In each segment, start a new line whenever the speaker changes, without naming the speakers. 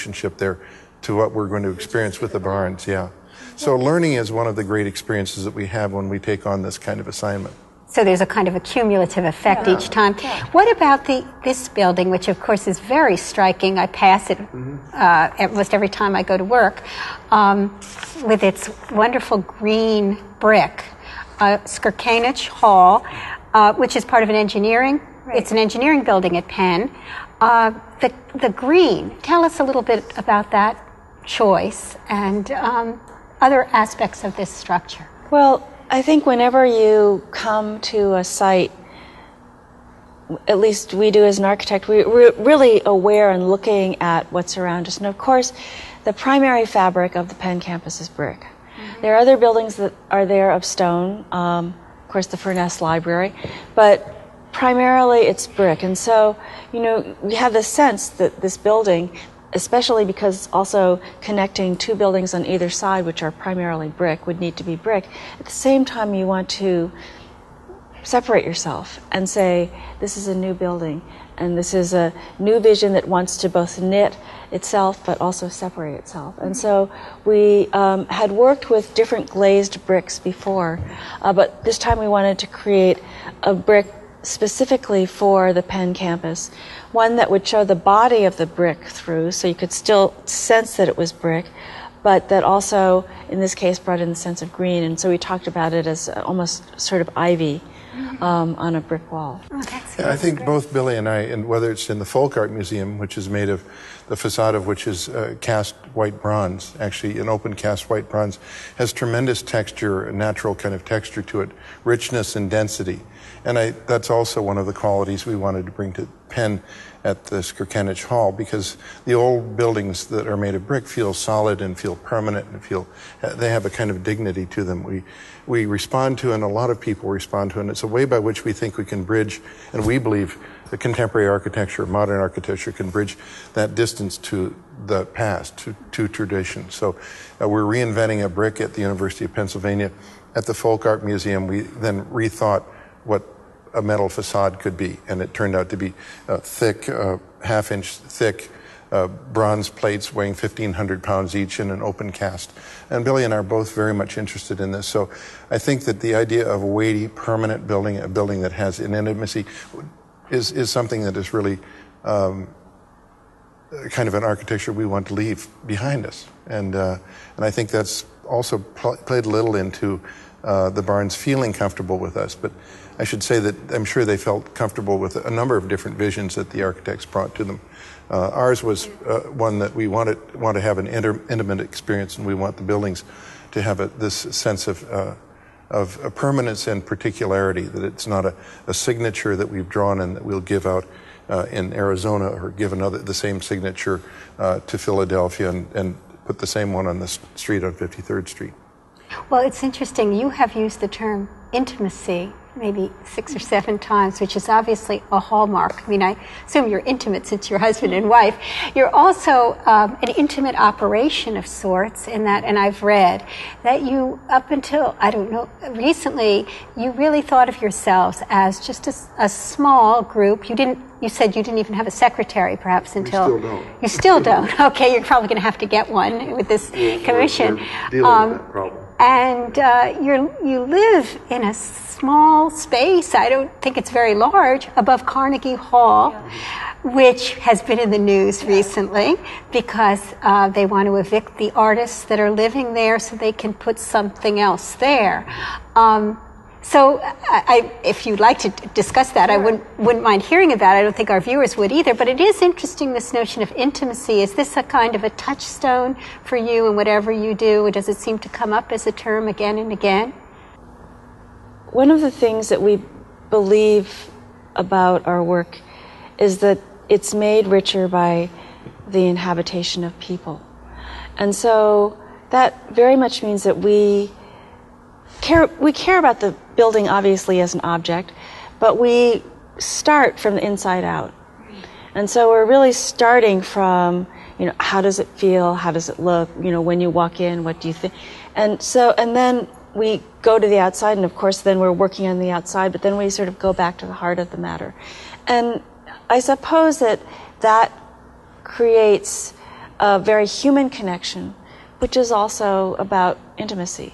relationship there to what we're going to experience with the barns, yeah. So learning is one of the great experiences that we have when we take on this kind of assignment.
So there's a kind of a cumulative effect each time. Yeah. What about this building, which of course is very striking? I pass it almost every time I go to work, with its wonderful green brick. Skirkanich Hall, which is part of an engineering. Right. It's an engineering building at Penn. The green. Tell us a little bit about that choice and other aspects of this structure.
Well, I think whenever you come to a site, at least we do as an architect, we're really aware and looking at what's around us. And of course, the primary fabric of the Penn campus is brick. Mm-hmm. There are other buildings that are there of stone, of course the Furness Library, but primarily it's brick. And so, you know, we have the sense that this building, especially because it's also connecting two buildings on either side, which are primarily brick, would need to be brick. At the same time, you want to separate yourself and say, this is a new building, and this is a new vision that wants to both knit itself but also separate itself. And so we had worked with different glazed bricks before, but this time we wanted to create a brick specifically for the Penn campus, one that would show the body of the brick through, so you could still sense that it was brick, but that also, in this case, brought in the sense of green. And so we talked about it as almost sort of ivy on a brick wall.
Oh,
yeah, I think both Billie and I, and whether it's in the Folk Art Museum, which is made of the facade of which is cast white bronze, actually an open cast white bronze, has tremendous texture, a natural kind of texture to it, richness and density. And that's also one of the qualities we wanted to bring to Penn at the Skirkanich Hall, because the old buildings that are made of brick feel solid and feel permanent and they have a kind of dignity to them. We respond to, and a lot of people respond to, and it's a way by which we think we can bridge, and we believe the contemporary architecture, modern architecture, can bridge that distance to the past, to tradition. So we're reinventing a brick at the University of Pennsylvania. At the Folk Art Museum, we then rethought what a metal facade could be, and it turned out to be thick, half-inch thick bronze plates weighing 1,500 pounds each in an open cast. And Billie and I are both very much interested in this. So I think that the idea of a weighty, permanent building, a building that has an intimacy, is something that is really kind of an architecture we want to leave behind us. And I think that's also played a little into the barns feeling comfortable with us. But I should say that I'm sure they felt comfortable with a number of different visions that the architects brought to them. Ours was one that we want to have an intimate experience, and we want the buildings to have this sense of permanence and particularity, that it's not a signature that we've drawn and that we'll give out in Arizona or give the same signature to Philadelphia and put the same one on the street on 53rd Street.
Well, it's interesting. You have used the term intimacy maybe 6 or 7 times, which is obviously a hallmark. I mean, I assume you're intimate since you're husband and wife. You're also an intimate operation of sorts in that, and I've read that you, up until, I don't know, recently, you really thought of yourselves as just a small group. You said you didn't even have a secretary, perhaps, until...
We still don't.
You still don't? Okay, you're probably going to have to get one with this commission.
We're dealing with that problem.
And you live in a small space, I don't think it's very large, above Carnegie Hall, which has been in the news recently because they want to evict the artists that are living there so they can put something else there. So if you'd like to discuss that, I wouldn't mind hearing about it. I don't think our viewers would either, but it is interesting, this notion of intimacy. Is this a kind of a touchstone for you in whatever you do, or does it seem to come up as a term again and again?
One of the things that we believe about our work is that it's made richer by the inhabitation of people. And so that very much means that we care about the building, obviously, as an object, but we start from the inside out. And so we're really starting from, how does it feel? How does it look? When you walk in, what do you think? And then we go to the outside, and of course then we're working on the outside, but then we sort of go back to the heart of the matter. And I suppose that creates a very human connection, which is also about intimacy.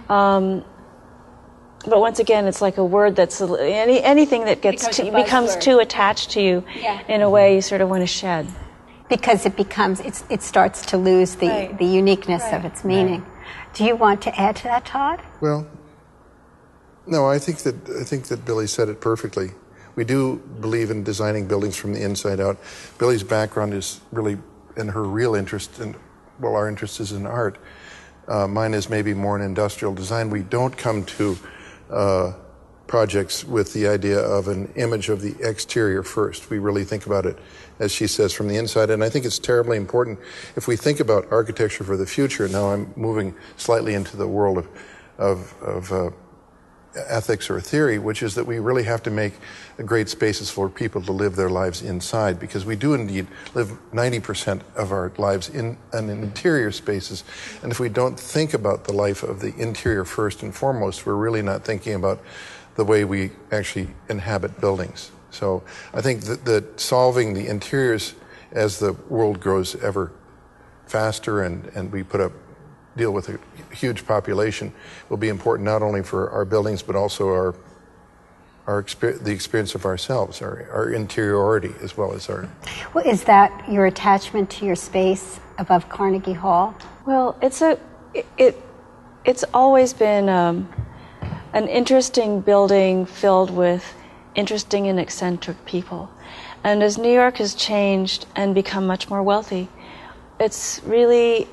But once again, it's like a word that's anything that becomes too attached to you in a way you sort of want to shed.
Because it starts to lose the uniqueness of its meaning. Do you want to add to that, Todd?
Well, no, I think that Billie said it perfectly. We do believe in designing buildings from the inside out. Billie's background is really, and her real interest in, well, our interest is in art. Mine is maybe more in industrial design. We don't come to projects with the idea of an image of the exterior first. We really think about it, as she says, from the inside. And I think it's terribly important if we think about architecture for the future. Now I'm moving slightly into the world of ethics or theory, which is that we really have to make great spaces for people to live their lives inside, because we do indeed live 90% of our lives in interior spaces. And if we don't think about the life of the interior first and foremost, we're really not thinking about the way we actually inhabit buildings. So I think that solving the interiors as the world grows ever faster and we deal with a huge population will be important not only for our buildings but also the experience of ourselves, our interiority as well as our...
Well, is that your attachment to your space above Carnegie Hall?
Well, it's always been an interesting building filled with interesting and eccentric people. And as New York has changed and become much more wealthy, it's really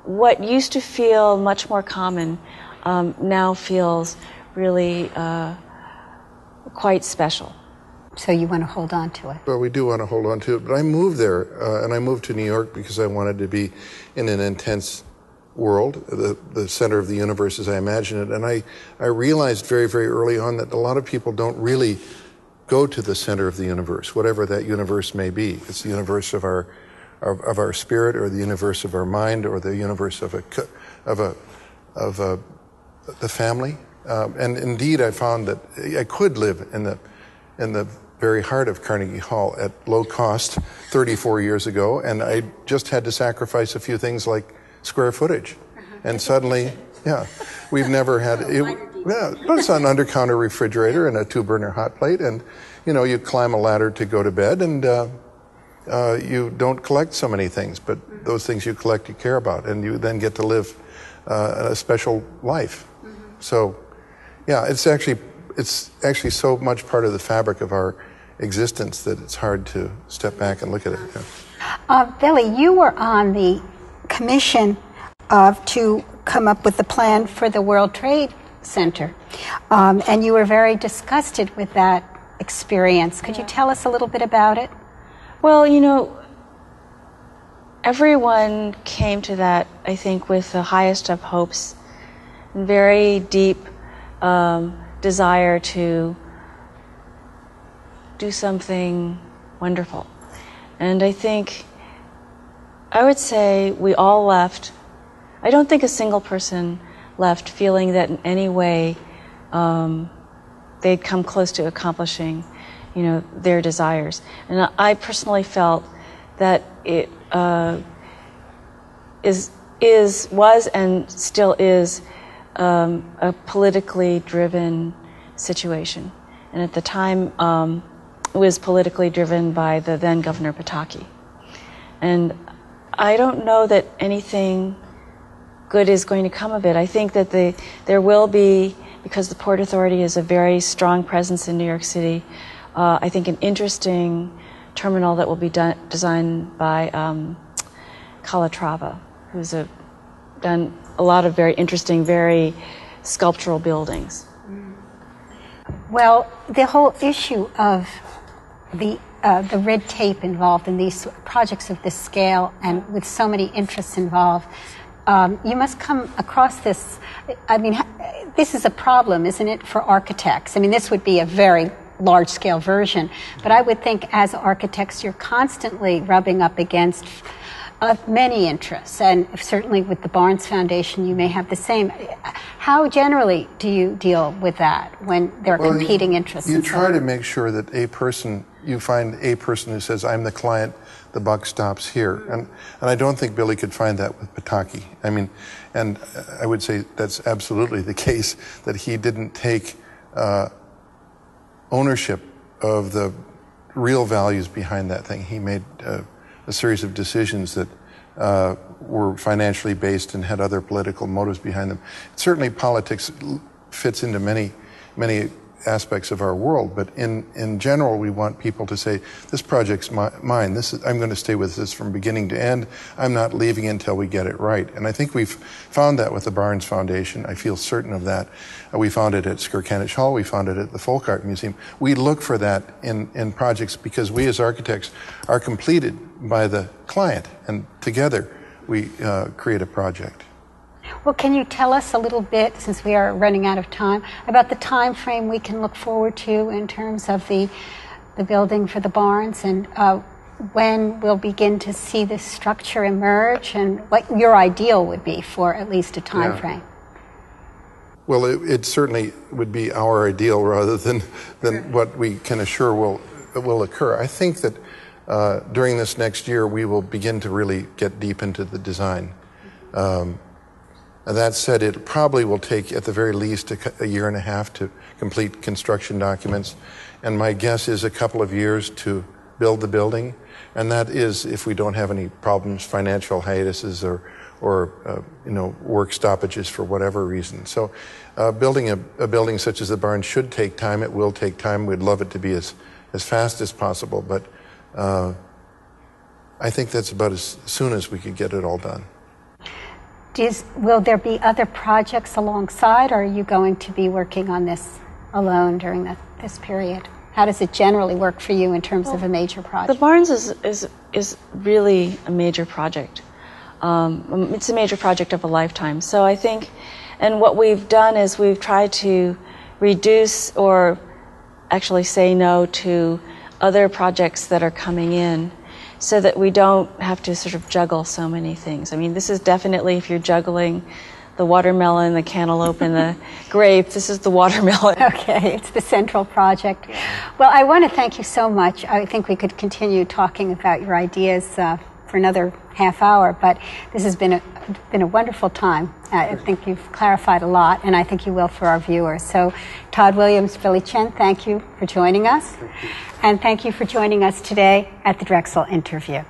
what used to feel much more common now feels really quite special.
So you want to hold on to it?
Well, we do want to hold on to it. But I moved there, and I moved to New York because I wanted to be in an intense world, the center of the universe as I imagine it. And I realized very, very early on that a lot of people don't really go to the center of the universe, whatever that universe may be. It's the universe of our spirit, or the universe of our mind, or the universe of the family. And indeed, I found that I could live in the very heart of Carnegie Hall at low cost 34 years ago, and I just had to sacrifice a few things like square footage. And suddenly, we've never had but it's an under-counter refrigerator and a 2-burner hot plate, and you climb a ladder to go to bed, and you don't collect so many things, but those things you collect you care about, and you then get to live a special life. So, it's actually so much part of the fabric of our existence that it's hard to step back and look at it.
Billie, you were on the commission to come up with the plan for the World Trade Center, and you were very disgusted with that experience. Could you tell us a little bit about it?
Well, everyone came to that, I think, with the highest of hopes and very deep desire to do something wonderful. And I would say we all left. I don't think a single person left feeling that in any way they'd come close to accomplishing, their desires. And I personally felt that it was and still is a politically driven situation. And at the time, it was politically driven by the then Governor Pataki. And I don't know that anything good is going to come of it. I think that there will be, because the Port Authority is a very strong presence in New York City, I think an interesting terminal that will be designed by Calatrava, who's done a lot of very interesting, very sculptural buildings.
Well, the whole issue of the red tape involved in these projects of this scale and with so many interests involved, you must come across this. I mean, this is a problem, isn't it, for architects? I mean, this would be a very large-scale version, but I would think as architects you're constantly rubbing up against many interests, and certainly with the Barnes Foundation you may have the same. How generally do you deal with that when there are competing interests?
You try to make sure that you find a person who says, I'm the client, the buck stops here. And I don't think Billie could find that with Pataki. I mean, and I would say that's absolutely the case, that he didn't take ownership of the real values behind that thing. He made a series of decisions that were financially based and had other political motives behind them. Certainly politics fits into many aspects of our world, but in general, we want people to say, this project's mine. I'm going to stay with this from beginning to end. I'm not leaving until we get it right. And I think we've found that with the Barnes Foundation. I feel certain of that. We found it at Skirkanich Hall. We found it at the Folk Art Museum. We look for that in projects because we as architects are completed by the client, and together we create a project.
Well, can you tell us a little bit, since we are running out of time, about the time frame we can look forward to in terms of the building for the Barnes, and when we'll begin to see this structure emerge, and what your ideal would be for at least a time frame?
Well, it certainly would be our ideal rather than what we can assure will occur. I think that during this next year we will begin to really get deep into the design. That said, it probably will take, at the very least, a year and a half to complete construction documents. And my guess is a couple of years to build the building. And that is if we don't have any problems, financial hiatuses or work stoppages for whatever reason. So building a building such as the Barnes should take time. It will take time. We'd love it to be as fast as possible. But I think that's about as soon as we could get it all done.
Will there be other projects alongside, or are you going to be working on this alone during this period? How does it generally work for you in terms of a major project?
The Barnes is really a major project. It's a major project of a lifetime. So I think, and what we've done is we've tried to reduce or actually say no to other projects that are coming in, so that we don't have to sort of juggle so many things. I mean, this is definitely, if you're juggling the watermelon, the cantaloupe, and the grape, this is the watermelon.
Okay, it's the central project. Well, I want to thank you so much. I think we could continue talking about your ideas for another half hour, but this has been a wonderful time. I think you've clarified a lot, and I think you will for our viewers. So, Todd Williams, Billie Tsien, thank you for joining us.
Thank you.
And thank you for joining us today at the Drexel interview.